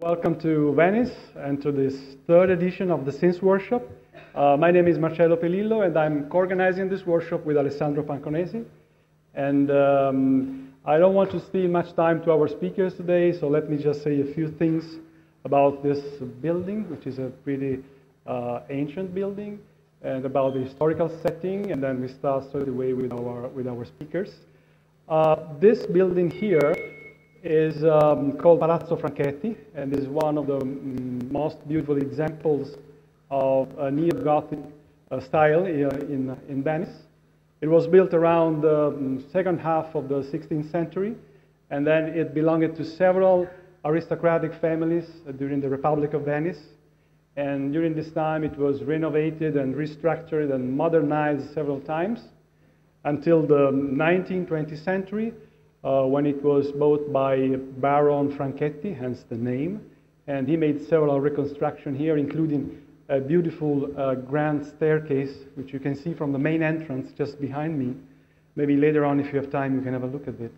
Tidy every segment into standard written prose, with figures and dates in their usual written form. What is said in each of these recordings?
Welcome to Venice and to this third edition of the Sins Workshop. My name is Marcello Pelillo and I'm co-organizing this workshop with Alessandro Panconesi. And I don't want to steal much time to our speakers today, so let me just say a few things about this building, which is a pretty ancient building, and about the historical setting, and then we start straight away with our speakers. This building here is called Palazzo Franchetti, and is one of the most beautiful examples of a neo-Gothic style in Venice. It was built around the second half of the 16th century, and then it belonged to several aristocratic families during the Republic of Venice. And during this time, it was renovated and restructured and modernized several times until the 19th-20th century, when it was bought by Baron Franchetti, hence the name. And he made several reconstructions here, including a beautiful grand staircase, which you can see from the main entrance just behind me. Maybe later on, if you have time, you can have a look at it.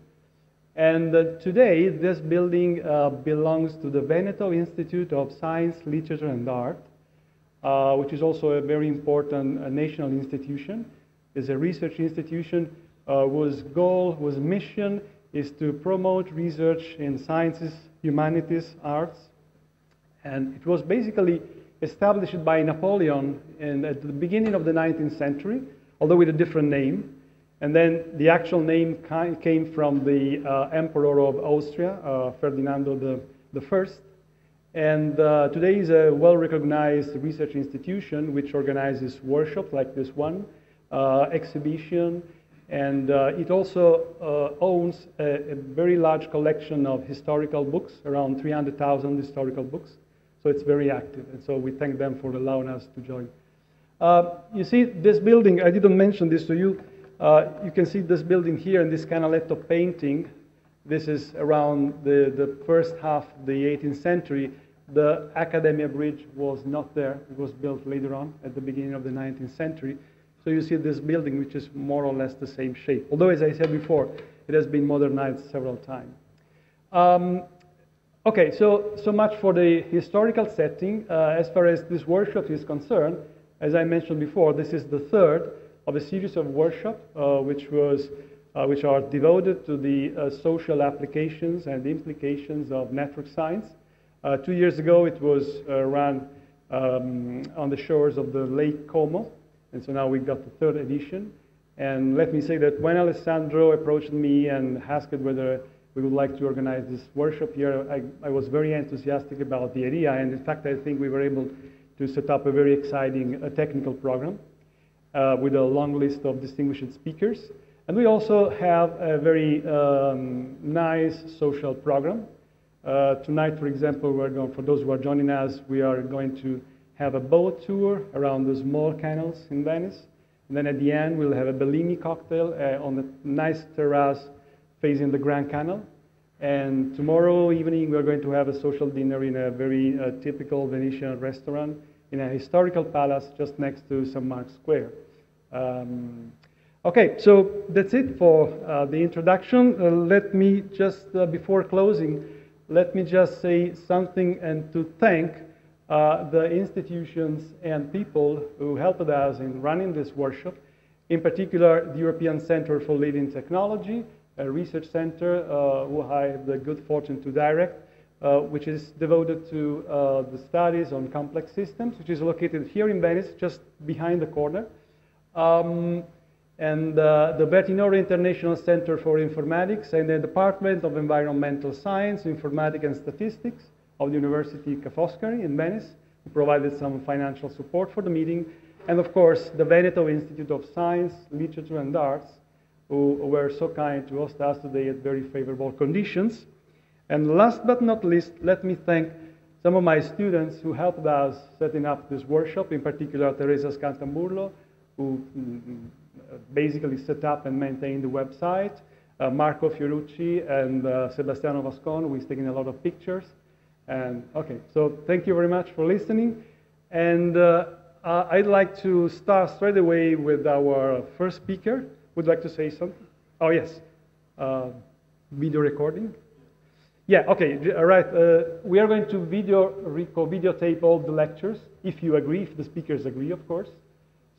And today, this building belongs to the Veneto Institute of Science, Literature, and Art, which is also a very important national institution. It's a research institution whose goal, whose mission is to promote research in sciences, humanities, arts. And it was basically established by Napoleon at the beginning of the 19th century, although with a different name. And then the actual name came from the Emperor of Austria, Ferdinando I. And today is a well-recognized research institution which organizes workshops like this one, exhibition, and it also owns a very large collection of historical books, around 300,000 historical books. So it's very active, and so we thank them for allowing us to join. You see this building, I didn't mention this to you. You can see this building here in this Canaletto painting. This is around the first half of the 18th century. The Accademia Bridge was not there. It was built later on at the beginning of the 19th century. So you see this building, which is more or less the same shape. Although, as I said before, it has been modernized several times. Okay, so much for the historical setting. As far as this workshop is concerned, as I mentioned before, this is the third of a series of workshops which are devoted to the social applications and implications of network science. 2 years ago, it was run on the shores of the Lake Como. And so now we got the third edition. And let me say that when Alessandro approached me and asked whether we would like to organize this workshop here, I was very enthusiastic about the idea. And in fact, I think we were able to set up a very exciting technical program with a long list of distinguished speakers. And we also have a very nice social program. Tonight, for example, for those who are joining us, we are going to have a boat tour around the small canals in Venice. And then at the end, we'll have a Bellini cocktail on the nice terrace facing the Grand Canal. And tomorrow evening, we're going to have a social dinner in a very typical Venetian restaurant in a historical palace just next to St. Mark's Square. Okay, so that's it for the introduction. Let me just, before closing, let me just say something and to thank the institutions and people who helped us in running this workshop, in particular the European Center for Living Technology, a research center who I had the good fortune to direct, which is devoted to the studies on complex systems, which is located here in Venice, just behind the corner. And the Bertinoro International Center for Informatics and the Department of Environmental Science, Informatics and Statistics of the University Ca' Foscari in Venice, who provided some financial support for the meeting. And of course, the Veneto Institute of Science, Literature and Arts, who were so kind to host us today at very favorable conditions. And last but not least, let me thank some of my students who helped us setting up this workshop, in particular Teresa Scantamburlo, who basically set up and maintained the website, Marco Fiorucci and Sebastiano Vascon, who is taking a lot of pictures. And okay, so thank you very much for listening. And I'd like to start straight away with our first speaker. Would like to say something? Oh, yes. Video recording. Yeah, okay, all right. We are going to videotape all the lectures, if you agree, if the speakers agree, of course.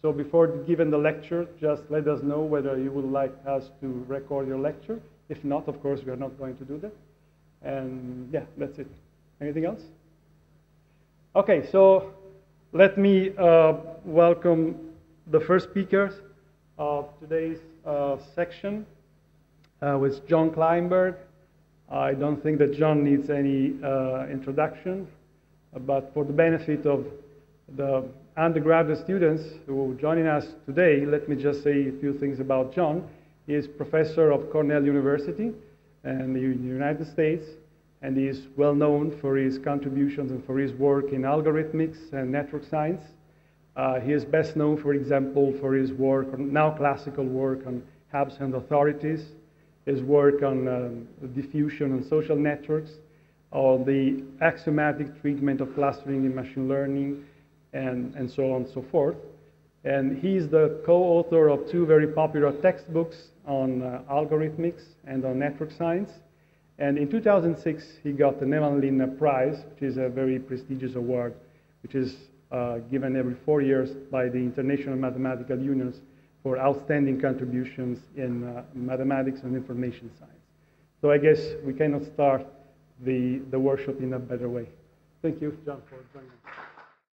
So before giving the lecture, just let us know whether you would like us to record your lecture. If not, of course, we are not going to do that. And yeah, that's it. Anything else? Okay, so let me welcome the first speakers of today's section, with John Kleinberg. I don't think that John needs any introduction, but for the benefit of the undergraduate students who are joining us today, let me just say a few things about John. He is professor of Cornell University in the United States, and he is well known for his contributions and for his work in algorithmics and network science. He is best known, for example, for his work, now classical work on hubs and authorities, his work on diffusion and social networks, on the axiomatic treatment of clustering in machine learning, and so on and so forth. And he's the co-author of two very popular textbooks on algorithmics and on network science. And in 2006, he got the Nevanlin Prize, which is a very prestigious award, which is given every 4 years by the International Mathematical Unions for outstanding contributions in mathematics and information science. So I guess we cannot start the workshop in a better way. Thank you, John, for joining us.